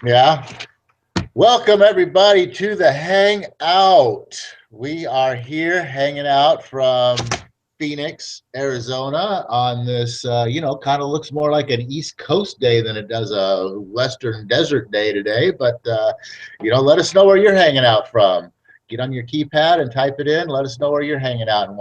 Yeah. Welcome everybody to the Hangout. We are here hanging out from Phoenix, Arizona on this, kind of looks more like an East Coast day than it does a Western desert day today. But, let us know where you're hanging out from. Get on your keypad and type it in. Let us know where you're hanging out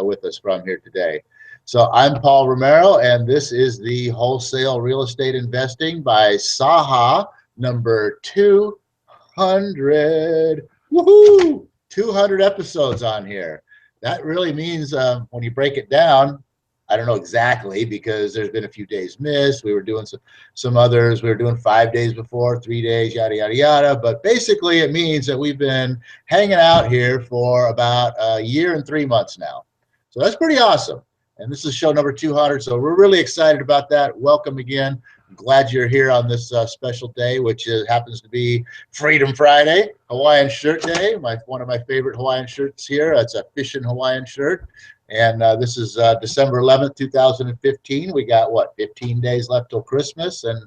with us from here today. So I'm Paul Romero, and this is the Wholesale Real Estate Investing by SAHA number 200. Woohoo! 200 episodes on here. That really means when you break it down, I don't know exactly because there's been a few days missed. We were doing some others. We were doing 5 days before, 3 days, yada, yada, yada. But basically, it means that we've been hanging out here for about a year and 3 months now. So that's pretty awesome. And this is show number 200. So we're really excited about that. Welcome again. I'm glad you're here on this special day, which happens to be Freedom Friday, Hawaiian Shirt Day. One of my favorite Hawaiian shirts here. It's a fishing Hawaiian shirt. And this is December 11th, 2015. We got, 15 days left till Christmas and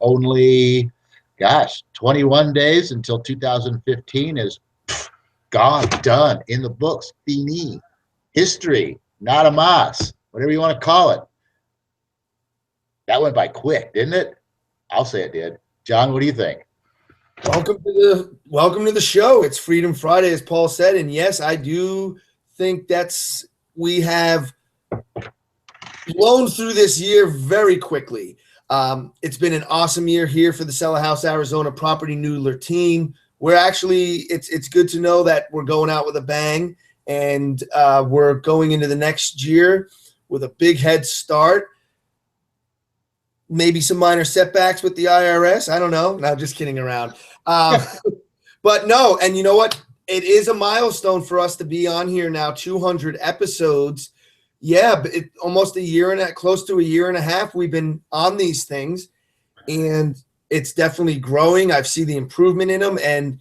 only, 21 days until 2015 is gone, done, in the books, fini, history, not a mas, whatever you want to call it. That went by quick, didn't it? I'll say it did. John, what do you think? Welcome to the show. It's Freedom Friday, as Paul said, and yes, I do think we have blown through this year very quickly. It's been an awesome year here for the Cellar House, Arizona Property Noodler team. It's good to know that we're going out with a bang, and we're going into the next year with a big head start. Maybe some minor setbacks with the IRS. I don't know. No, just kidding around. But no, and you know what? It is a milestone for us to be on here now, 200 episodes. Yeah, but almost close to a year and a half we've been on these things, and it's definitely growing. I've seen the improvement in them, and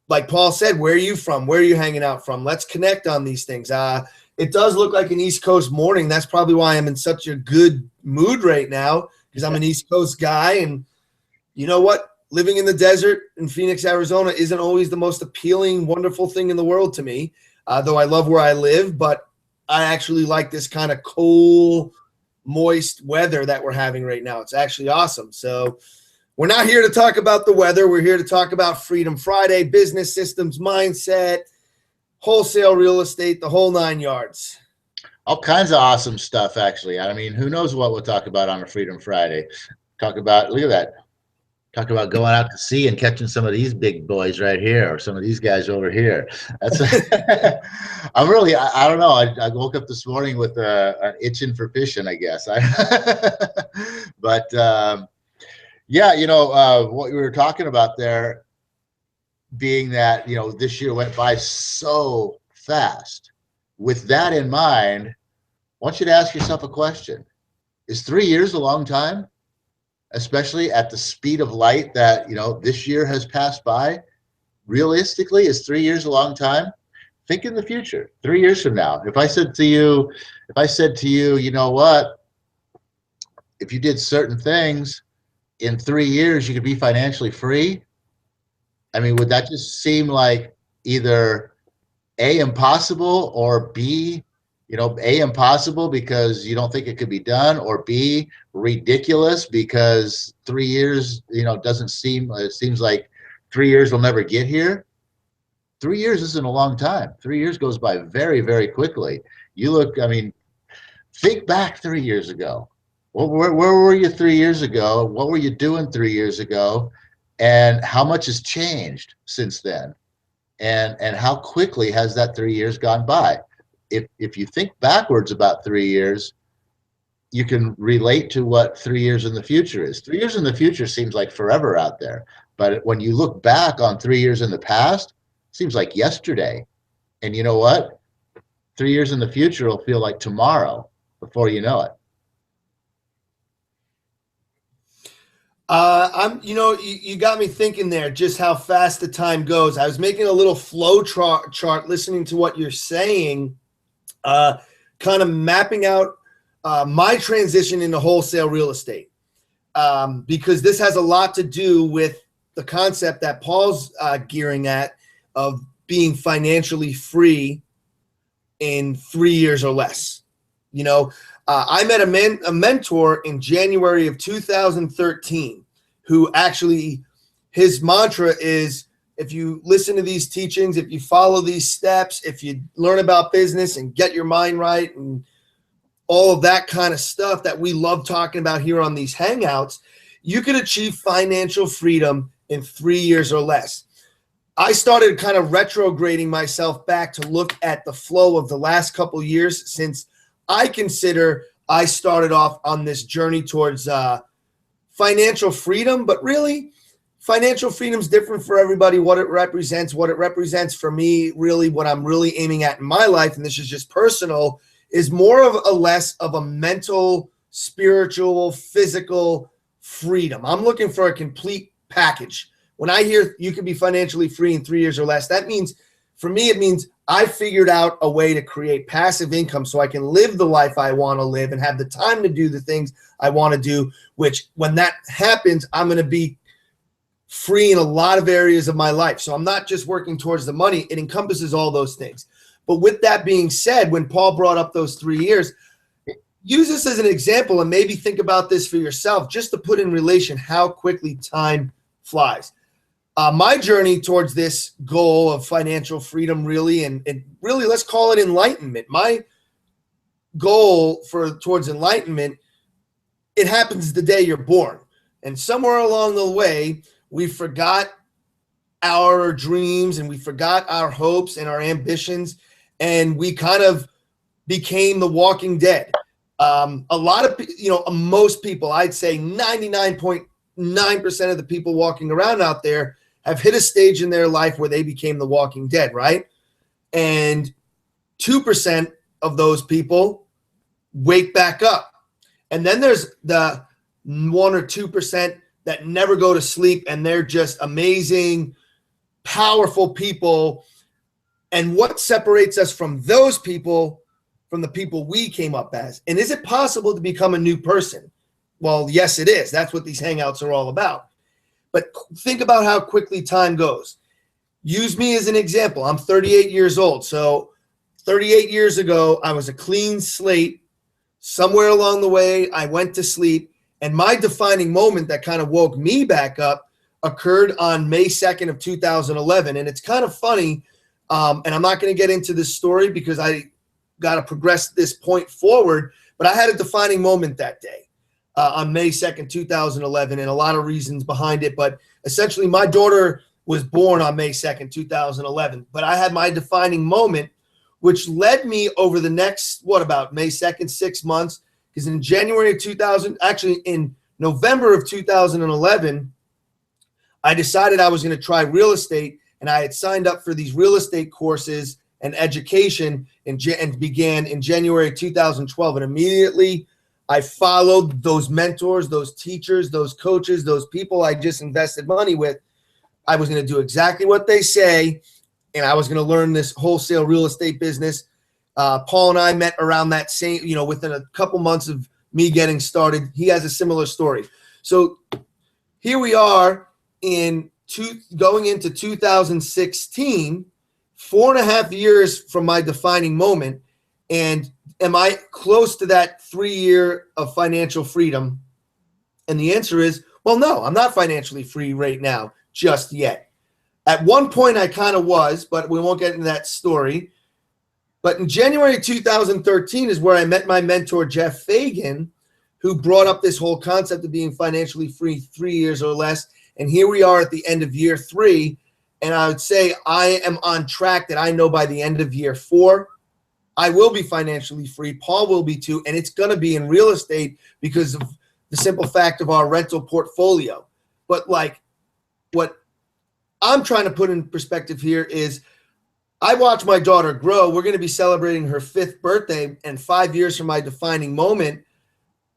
like Paul said, where are you from? Where are you hanging out from? Let's connect on these things. It does look like an East Coast morning. That's probably why I'm in such a good mood right now, because I'm an East Coast guy. And you know what? Living in the desert in Phoenix, Arizona isn't always the most appealing, wonderful thing in the world to me, though I love where I live. But I actually like this kind of cool, moist weather that we're having right now. It's actually awesome. So we're not here to talk about the weather. We're here to talk about Freedom Friday, business systems, mindset, wholesale real estate, the whole 9 yards. All kinds of awesome stuff, actually. I mean, who knows what we'll talk about on a Freedom Friday. Look at that. Talk about going out to sea and catching some of these big boys right here, or some of these guys over here. That's I don't know. I woke up this morning with an itching for fishing, I guess. But what we were talking about there being that, this year went by so fast. With that in mind, I want you to ask yourself a question. Is 3 years a long time? Especially at the speed of light that, this year has passed by? Realistically, is 3 years a long time? Think in the future, 3 years from now. If I said to you, you know what? If you did certain things in 3 years, you could be financially free. I mean, would that just seem like either A, impossible, or B, A, impossible because you don't think it could be done, or B, ridiculous because 3 years, it seems like 3 years will never get here. 3 years isn't a long time. 3 years goes by very, very quickly. Think back 3 years ago. Where were you 3 years ago? What were you doing 3 years ago? And how much has changed since then? And how quickly has that 3 years gone by? If you think backwards about 3 years, you can relate to what 3 years in the future is. 3 years in the future seems like forever out there. But when you look back on 3 years in the past, it seems like yesterday. And you know what? 3 years in the future will feel like tomorrow before you know it. You got me thinking there, just how fast the time goes. I was making a little flow chart listening to what you're saying, kind of mapping out my transition into wholesale real estate. because this has a lot to do with the concept that Paul's gearing at of being financially free in 3 years or less. You know, I met a mentor in January of 2013 who actually, his mantra is, if you listen to these teachings, if you follow these steps, if you learn about business and get your mind right and all of that kind of stuff that we love talking about here on these hangouts, you can achieve financial freedom in 3 years or less. I started kind of retrograding myself back to look at the flow of the last couple of years, since I consider I started off on this journey towards financial freedom, but really financial freedom is different for everybody. What it represents for me, really what I'm really aiming at in my life, and this is just personal, is more of a less of a mental, spiritual, physical freedom. I'm looking for a complete package. When I hear you can be financially free in 3 years or less, that means, for me, it means I figured out a way to create passive income so I can live the life I want to live and have the time to do the things I want to do, which when that happens, I'm going to be free in a lot of areas of my life. So I'm not just working towards the money. It encompasses all those things. But with that being said, when Paul brought up those 3 years, use this as an example and maybe think about this for yourself, just to put in relation how quickly time flies. My journey towards this goal of financial freedom, really, and really, let's call it enlightenment. My goal towards enlightenment, it happens the day you're born. And somewhere along the way, we forgot our dreams and we forgot our hopes and our ambitions, and we kind of became the walking dead. A lot of, most people, I'd say 99.9% of the people walking around out there have hit a stage in their life where they became the walking dead, right? And 2% of those people wake back up. And then there's the 1 or 2% that never go to sleep, and they're just amazing, powerful people. And what separates us from those people, from the people we came up as? And is it possible to become a new person? Well, yes, it is. That's what these hangouts are all about. But think about how quickly time goes. Use me as an example. I'm 38 years old. So 38 years ago, I was a clean slate. Somewhere along the way, I went to sleep. And my defining moment that kind of woke me back up occurred on May 2nd of 2011. And it's kind of funny. And I'm not going to get into this story because I got to progress this point forward. But I had a defining moment that day. On May 2nd, 2011, and a lot of reasons behind it. But essentially, my daughter was born on May 2nd, 2011. But I had my defining moment, which led me over the next, about May 2nd, 6 months. Because in January of 2000, actually in November of 2011, I decided I was going to try real estate. And I had signed up for these real estate courses and education and began in January 2012. And immediately, I followed those mentors, those teachers, those coaches, those people I just invested money with. I was going to do exactly what they say, and I was going to learn this wholesale real estate business. Paul and I met around that same, within a couple months of me getting started. He has a similar story. So here we are going into 2016, 4.5 years from my defining moment. And am I close to that 3 year of financial freedom? And the answer is, well, no, I'm not financially free right now, just yet. At one point I kind of was, but we won't get into that story. But in January 2013 is where I met my mentor, Jeff Fagan, who brought up this whole concept of being financially free 3 years or less. And here we are at the end of year 3. And I would say I am on track that I know by the end of year 4, I will be financially free. Paul will be too. And it's going to be in real estate because of the simple fact of our rental portfolio. But like what I'm trying to put in perspective here is I watch my daughter grow. We're going to be celebrating her 5th birthday, and 5 years from my defining moment,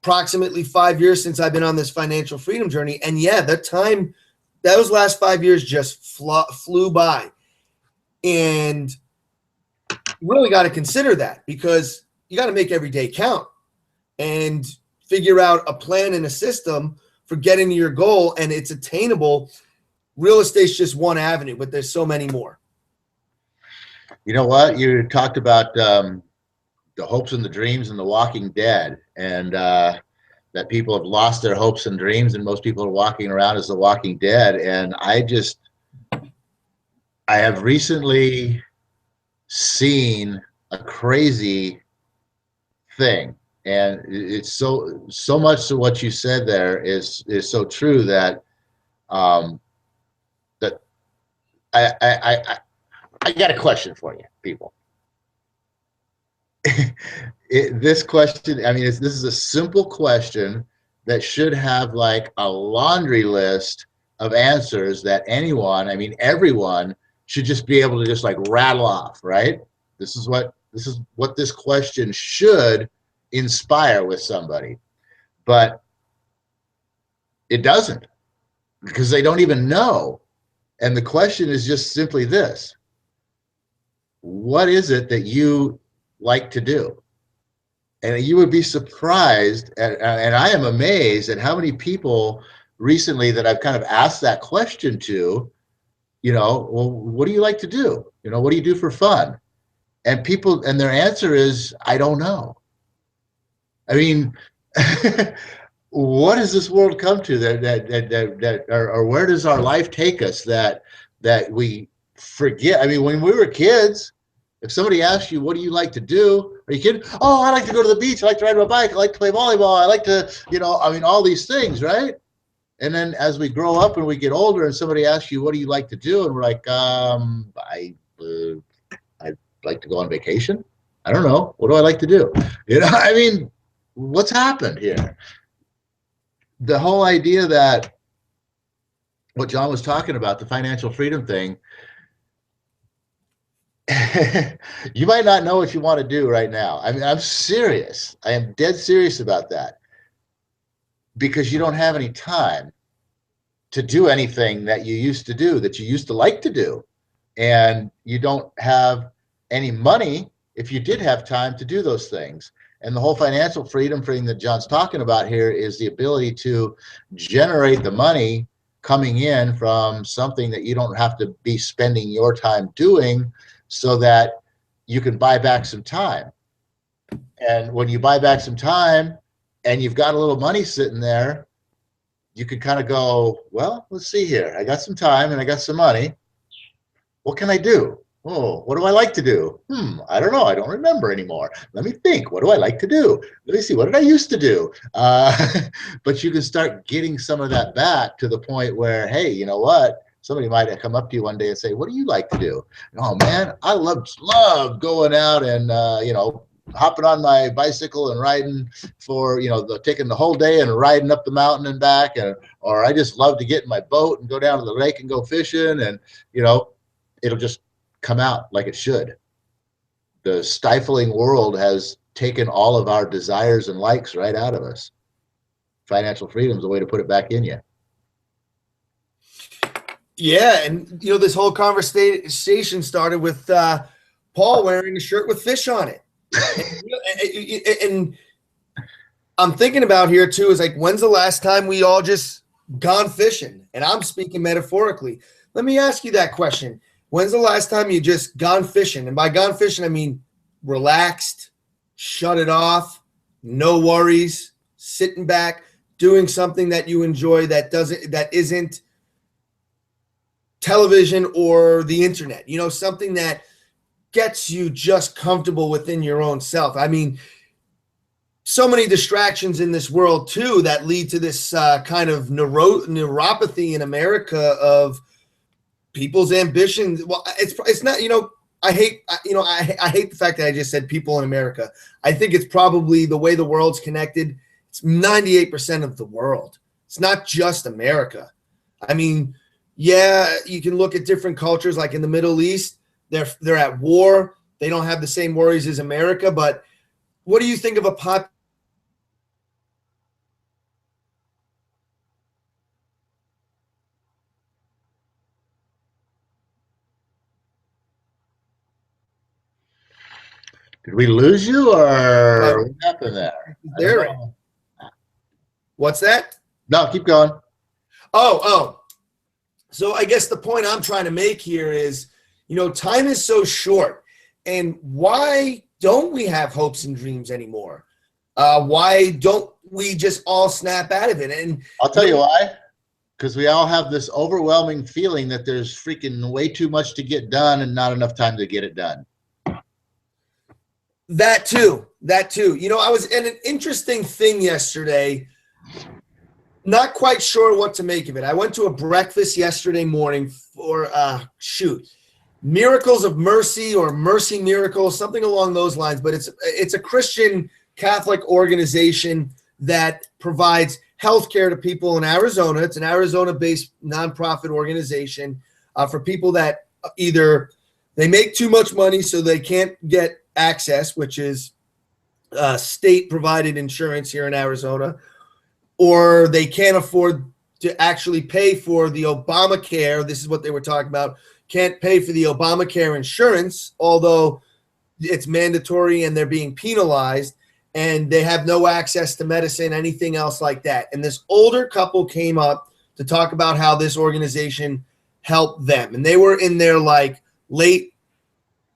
approximately 5 years since I've been on this financial freedom journey. And yeah, those last 5 years just flew by. And really got to consider that, because you got to make every day count and figure out a plan and a system for getting to your goal and it's attainable, real estate's just one avenue, but there's so many more. You know what? You talked about the hopes and the dreams and the Walking Dead, and that people have lost their hopes and dreams, and most people are walking around as the Walking Dead. And I have recently seen a crazy thing, and it's so much to what you said there is so true that that I got a question for you, people. This question, I mean, this is a simple question that should have like a laundry list of answers that anyone, I mean, everyone should just be able to just like rattle off, right? This is what this question should inspire with somebody, but it doesn't, because they don't even know. And the question is just simply this: what is it that you like to do? And you would be surprised and I am amazed at how many people recently that I've kind of asked that question to, well, what do you like to do? What do you do for fun? And people, and their answer is, I don't know. I mean, what does this world come to or where does our life take us that we forget? I mean, when we were kids, if somebody asks you, what do you like to do? Are you kidding? Oh, I like to go to the beach. I like to ride my bike. I like to play volleyball. I like to, I mean, all these things, right? And then as we grow up and we get older and somebody asks you, what do you like to do? And we're like, I like to go on vacation. I don't know. What do I like to do? I mean, what's happened here? The whole idea that what John was talking about, the financial freedom thing, you might not know what you want to do right now. I mean, I'm serious. I am dead serious about that, because you don't have any time to do anything that you used to do, that you used to like to do. And you don't have any money if you did have time to do those things. And the whole financial freedom thing that John's talking about here is the ability to generate the money coming in from something that you don't have to be spending your time doing, so that you can buy back some time. And when you buy back some time and you've got a little money sitting there, you can kind of go, well, let's see here. I got some time and I got some money. What can I do? Oh, what do I like to do? I don't know. I don't remember anymore. Let me think. What do I like to do? Let me see. What did I used to do? But you can start getting some of that back to the point where, hey, you know what? Somebody might come up to you one day and say, what do you like to do? Oh, man, I love going out and, hopping on my bicycle and riding for, taking the whole day and riding up the mountain and back. Or I just love to get in my boat and go down to the lake and go fishing. And, it'll just come out like it should. The stifling world has taken all of our desires and likes right out of us. Financial freedom is a way to put it back in you. Yeah, and this whole conversation started with Paul wearing a shirt with fish on it. And I'm thinking about here too is like, when's the last time we all just gone fishing? And I'm speaking metaphorically. Let me ask you that question. When's the last time you just gone fishing? And by gone fishing, I mean relaxed, shut it off, no worries, sitting back, doing something that you enjoy that isn't television or the internet, something that gets you just comfortable within your own self. I mean, so many distractions in this world too that lead to this kind of neuropathy in America of people's ambitions. Well, it's not, I hate the fact that I just said people in America. I think it's probably the way the world's connected. It's 98% of the world. It's not just America. I mean, yeah, you can look at different cultures, like in the Middle East, they're at war. They don't have the same worries as America. But what do you think of a pop? Did we lose you, or what happened there? What's that? No, keep going. Oh. So I guess the point I'm trying to make here is, time is so short. And why don't we have hopes and dreams anymore? Why don't we just all snap out of it? And I'll tell you why. Because we all have this overwhelming feeling that there's freaking way too much to get done and not enough time to get it done. That too. I was in an interesting thing yesterday. Not quite sure what to make of it. I went to a breakfast yesterday morning for Miracles of Mercy or Mercy Miracles, something along those lines. But it's a Christian Catholic organization that provides healthcare to people in Arizona. It's an Arizona-based nonprofit organization for people that either they make too much money so they can't get access, which is state-provided insurance here in Arizona, or they can't afford to actually pay for the Obamacare. This is what they were talking about. Can't pay for the Obamacare insurance, although it's mandatory and they're being penalized, and they have no access to medicine, anything else like that. And this older couple came up to talk about how this organization helped them. And they were in their late,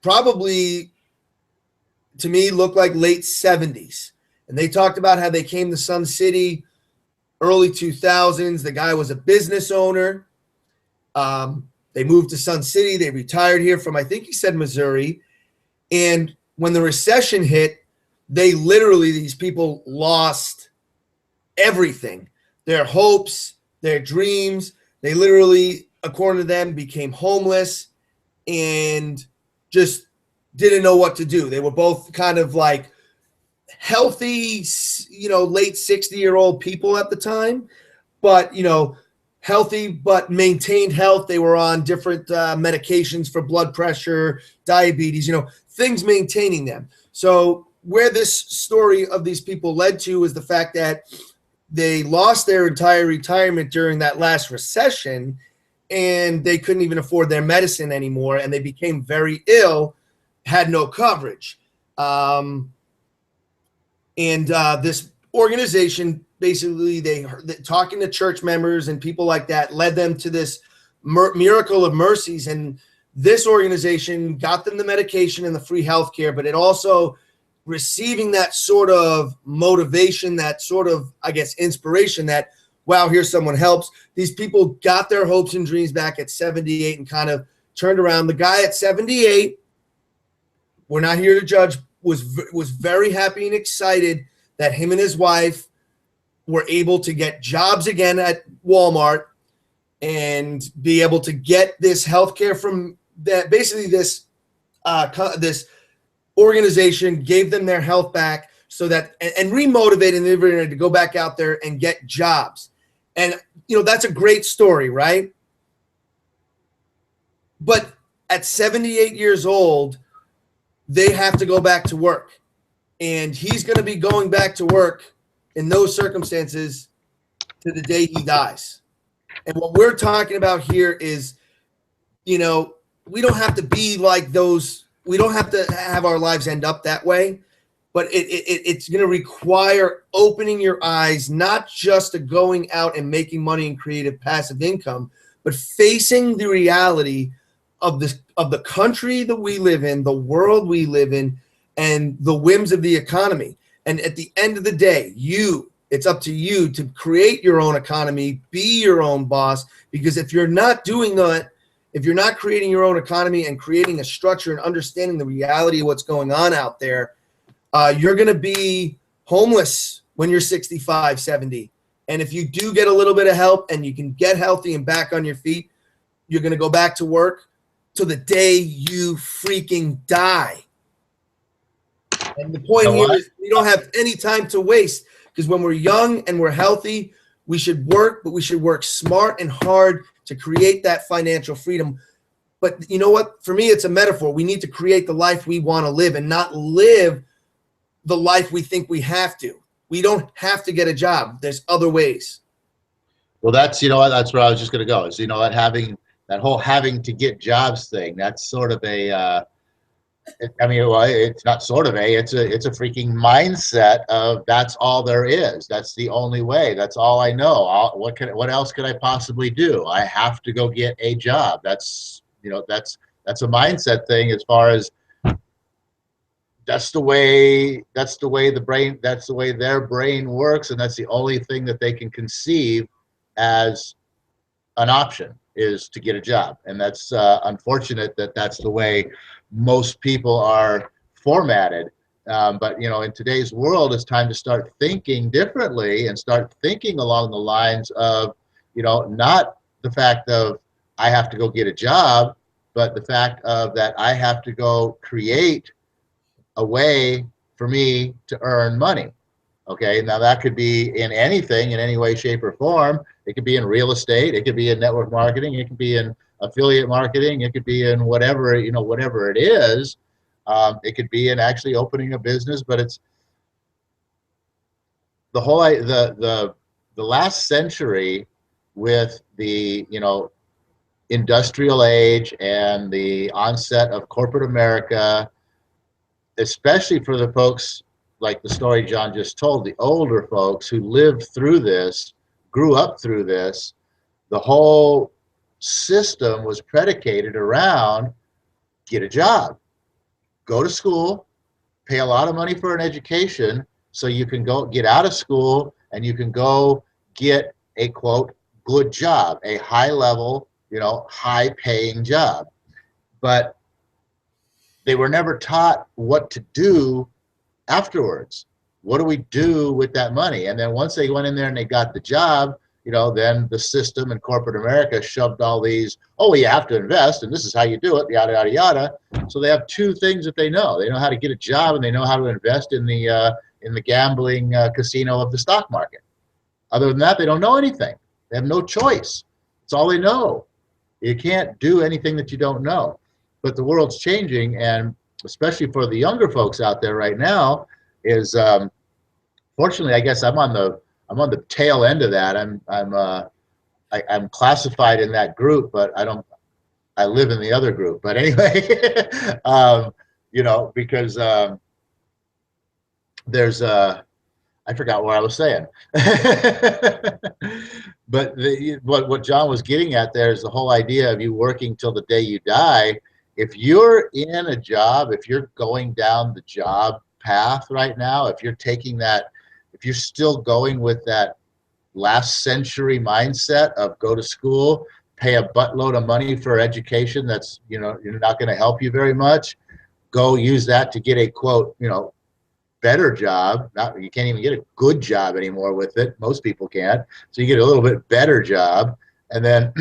probably to me looked like late 70s. And they talked about how they came to Sun City early 2000s. The guy was a business owner. They moved to Sun City. They retired here from, I think he said, Missouri. And when the recession hit, these people lost everything, their hopes, their dreams. They literally, according to them, became homeless and just didn't know what to do. They were both kind of healthy, late 60-year-old people at the time, but, healthy, but maintained health. They were on different medications for blood pressure, diabetes, things maintaining them. So where this story of these people led to is the fact that they lost their entire retirement during that last recession, and they couldn't even afford their medicine anymore, and they became very ill, had no coverage. This organization, basically, talking to church members and people like that, led them to this Miracle of Mercies. And this organization got them the medication and the free healthcare, but it also receiving that sort of motivation, that sort of, I guess, inspiration that, wow, here's someone helps. These people got their hopes and dreams back at 78 and kind of turned around. The guy at 78, we're not here to judge, was very happy and excited that him and his wife were able to get jobs again at Walmart and be able to get this healthcare from that. Basically, this organization gave them their health back so that and remotivated them to go back out there and get jobs. And that's a great story, right? But at 78 years old, they have to go back to work. And he's going to be going back to work in those circumstances to the day he dies. And what we're talking about here is, we don't have to be like those. We don't have to have our lives end up that way. But it's going to require opening your eyes, not just to going out and making money and creative passive income, but facing the reality of the country that we live in, the world we live in, and the whims of the economy. And at the end of the day, it's up to you to create your own economy, be your own boss, because if you're not doing that, if you're not creating your own economy and creating a structure and understanding the reality of what's going on out there, you're going to be homeless when you're 65, 70. And if you do get a little bit of help and you can get healthy and back on your feet, you're going to go back to work till the day you freaking die. And the point here is we don't have any time to waste, because when we're young and we're healthy, we should work, but we should work smart and hard to create that financial freedom. But you know what? For me, it's a metaphor. We need to create the life we want to live and not live the life we think we have to. We don't have to get a job. There's other ways. Well, that's where I was just going to go. Is that whole having to get jobs thing. That's sort of I mean, well, it's not sort of it's a freaking mindset of that's all there is. That's the only way. That's all I know. What else could I possibly do? I have to go get a job. That's a mindset thing as far as that's the way their brain works, and that's the only thing that they can conceive as an option is to get a job. And that's unfortunate that that's the way most people are formatted. But in today's world, it's time to start thinking differently and start thinking along the lines of, not the fact of I have to go get a job, but the fact of that I have to go create a way for me to earn money. Okay, now that could be in anything, in any way, shape, or form. It could be in real estate. It could be in network marketing. It could be in affiliate marketing. It could be in whatever it is. It could be in actually opening a business. But it's the whole the last century with the industrial age and the onset of corporate America, especially for the folks like the story John just told, the older folks who lived through this, grew up through this. The whole system was predicated around get a job, go to school, pay a lot of money for an education so you can go get out of school and you can go get a quote good job, a high level, high paying job. But they were never taught what to do afterwards. What do we do with that money? And then once they went in there and they got the job, then the system and corporate America shoved all these, oh, well, you have to invest and this is how you do it, yada, yada, yada. So they have two things that they know. They know how to get a job and they know how to invest in the gambling casino of the stock market. Other than that, they don't know anything. They have no choice. It's all they know. You can't do anything that you don't know. But the world's changing, and especially for the younger folks out there right now, is fortunately, I guess I'm on the tail end of that. I'm classified in that group, but I live in the other group. But anyway, because there's I forgot what I was saying. But what John was getting at there is the whole idea of you working till the day you die. If you're in a job, if you're going down the job path right now, if you're still going with that last century mindset of go to school, pay a buttload of money for education that's, you're not going to help you very much, go use that to get a quote, better job. You can't even get a good job anymore with it. Most people can't. So you get a little bit better job, and then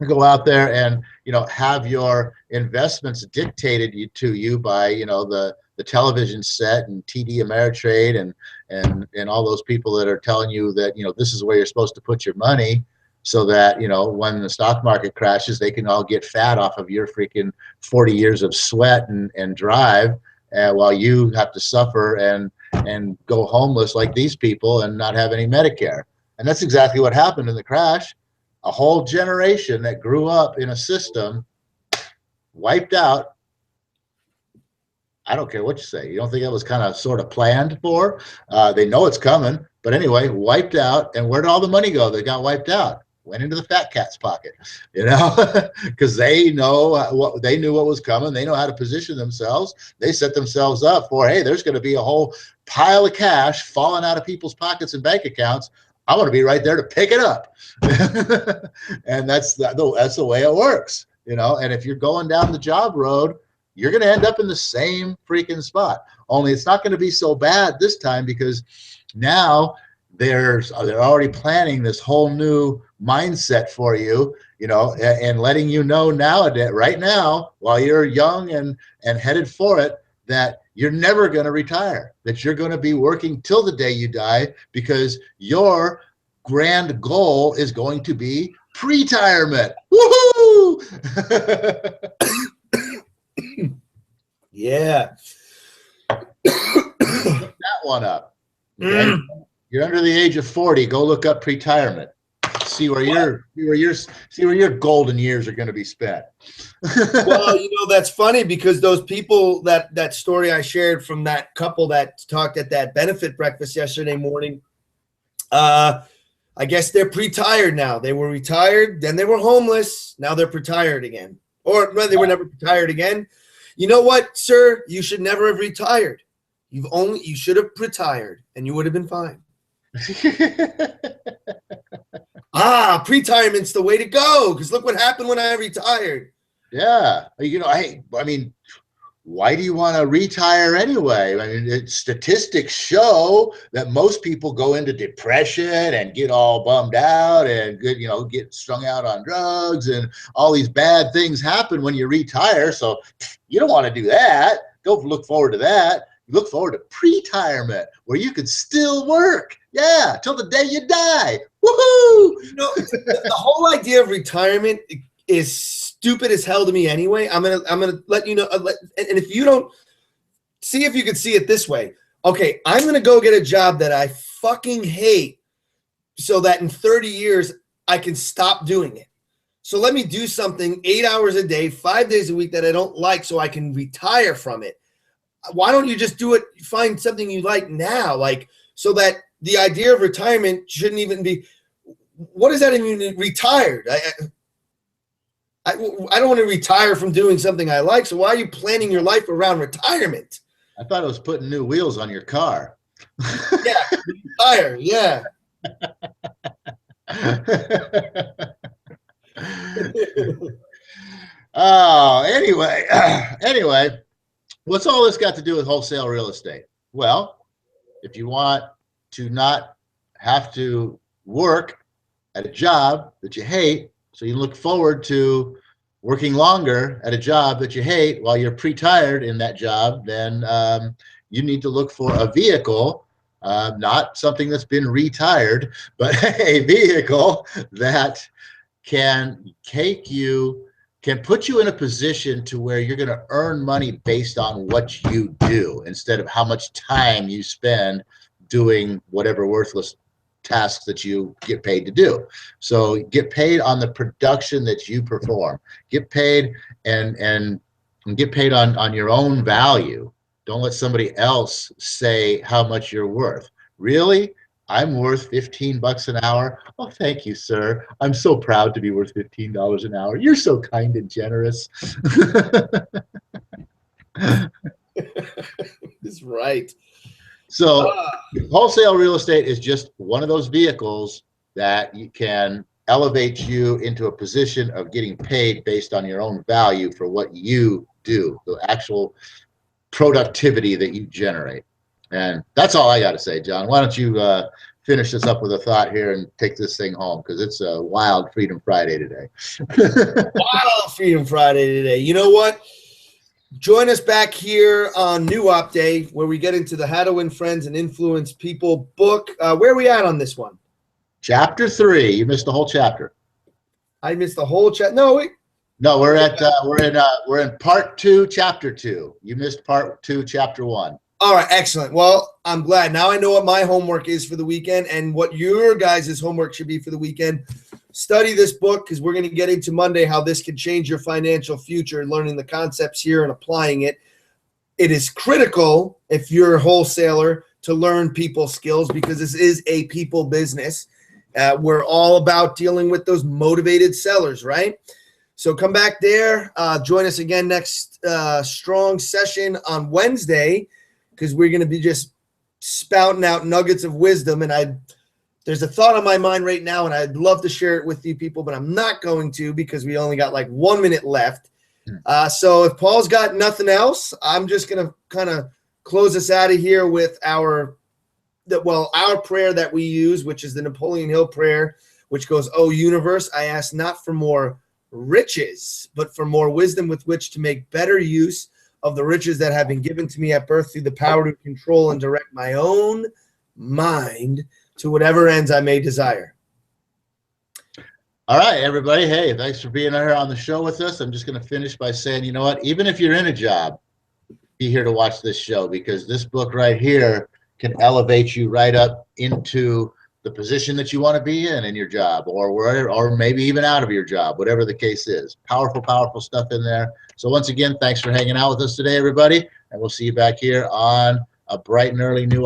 go out there and have your investments dictated to you by the television set and TD Ameritrade and all those people that are telling you that this is where you're supposed to put your money, so that when the stock market crashes, they can all get fat off of your freaking 40 years of sweat and drive, while you have to suffer and go homeless like these people and not have any Medicare. And that's exactly what happened in the crash. A whole generation that grew up in a system wiped out. I don't care what you say. You don't think that was kind of sort of planned for? They know it's coming. But anyway, wiped out. And where did all the money go that got wiped out? Went into the fat cat's pocket, because they know they knew what was coming. They know how to position themselves. They set themselves up for, hey, there's going to be a whole pile of cash falling out of people's pockets and bank accounts. I want to be right there to pick it up. And that's the way it works, and if you're going down the job road, you're going to end up in the same freaking spot. Only it's not going to be so bad this time, because now they're already planning this whole new mindset for you, and letting nowadays, right now, while you're young and headed for it, that you're never going to retire, that you're going to be working till the day you die, because your grand goal is going to be pre-retirement. Woohoo! Yeah. Look that one up. Okay? You're under the age of 40, go look up pre-retirement. see where your golden years are going to be spent. Well, that's funny because those people that story I shared from that couple that talked at that benefit breakfast yesterday morning, I guess they're pre-tired now. They were retired, then they were homeless. Now they're retired again. Or well, they were never retired again. You know what, sir? You should never have retired. You should have retired and you would have been fine. Pre-tirement's the way to go because look what happened when I retired. Yeah. I mean, why do you want to retire anyway? I mean, statistics show that most people go into depression and get all bummed out and get strung out on drugs and all these bad things happen when you retire. So you don't want to do that. Don't look forward to that. Look forward to pre-retirement where you could still work. Yeah, till the day you die. Woohoo! The whole idea of retirement is stupid as hell to me anyway. I'm gonna let you know. And if you don't see if you can see it this way, okay, I'm gonna go get a job that I fucking hate, so that in 30 years I can stop doing it. So let me do something 8 hours a day, 5 days a week that I don't like, so I can retire from it. Why don't you just do it? Find something you like now, like so that the idea of retirement shouldn't even be. What does that even mean? Retired? I don't want to retire from doing something I like. So why are you planning your life around retirement? I thought it was putting new wheels on your car. Yeah, retire. Yeah. Oh, anyway, what's all this got to do with wholesale real estate? Well, if you want to not have to work at a job that you hate, so you look forward to working longer at a job that you hate while you're pre-tired in that job, then you need to look for a vehicle, not something that's been retired, but a vehicle that can put you in a position to where you're going to earn money based on what you do instead of how much time you spend doing whatever worthless tasks that you get paid to do. So get paid on the production that you perform. Get paid and get paid on your own value. Don't let somebody else say how much you're worth. Really? I'm worth $15 an hour. Oh, thank you, sir. I'm so proud to be worth $15 an hour. You're so kind and generous. That's right. So wholesale real estate is just one of those vehicles that you can elevate you into a position of getting paid based on your own value for what you do, the actual productivity that you generate. And that's all I got to say, John. Why don't you finish this up with a thought here and take this thing home, because it's a wild Freedom Friday today. Wild Freedom Friday today. You know what? Join us back here on New Op Day, where we get into the How to Win Friends and Influence People book. Where are we at on this one? Chapter 3. You missed the whole chapter. I missed the whole chat. No, we're in part 2, chapter 2. You missed part 2, chapter 1. All right, excellent. Well, I'm glad. Now I know what my homework is for the weekend and what your guys' homework should be for the weekend. Study this book, because we're going to get into Monday how this can change your financial future, learning the concepts here and applying it. It is critical, if you're a wholesaler, to learn people skills, because this is a people business. We're all about dealing with those motivated sellers, right? So come back there. Join us again next strong session on Wednesday, because we're going to be just spouting out nuggets of wisdom. And there's a thought on my mind right now, and I'd love to share it with you people, but I'm not going to, because we only got like 1 minute left. So if Paul's got nothing else, I'm just going to kind of close us out of here with our prayer that we use, which is the Napoleon Hill prayer, which goes, "Oh, universe, I ask not for more riches, but for more wisdom with which to make better use of the riches that have been given to me at birth through the power to control and direct my own mind to whatever ends I may desire." All right, everybody. Hey, thanks for being here on the show with us. I'm just going to finish by saying, you know what? Even if you're in a job, be here to watch this show, because this book right here can elevate you right up into the position that you want to be in your job, or wherever, or maybe even out of your job, whatever the case is. Powerful, powerful stuff in there. So once again, thanks for hanging out with us today, everybody, and we'll see you back here on a bright and early new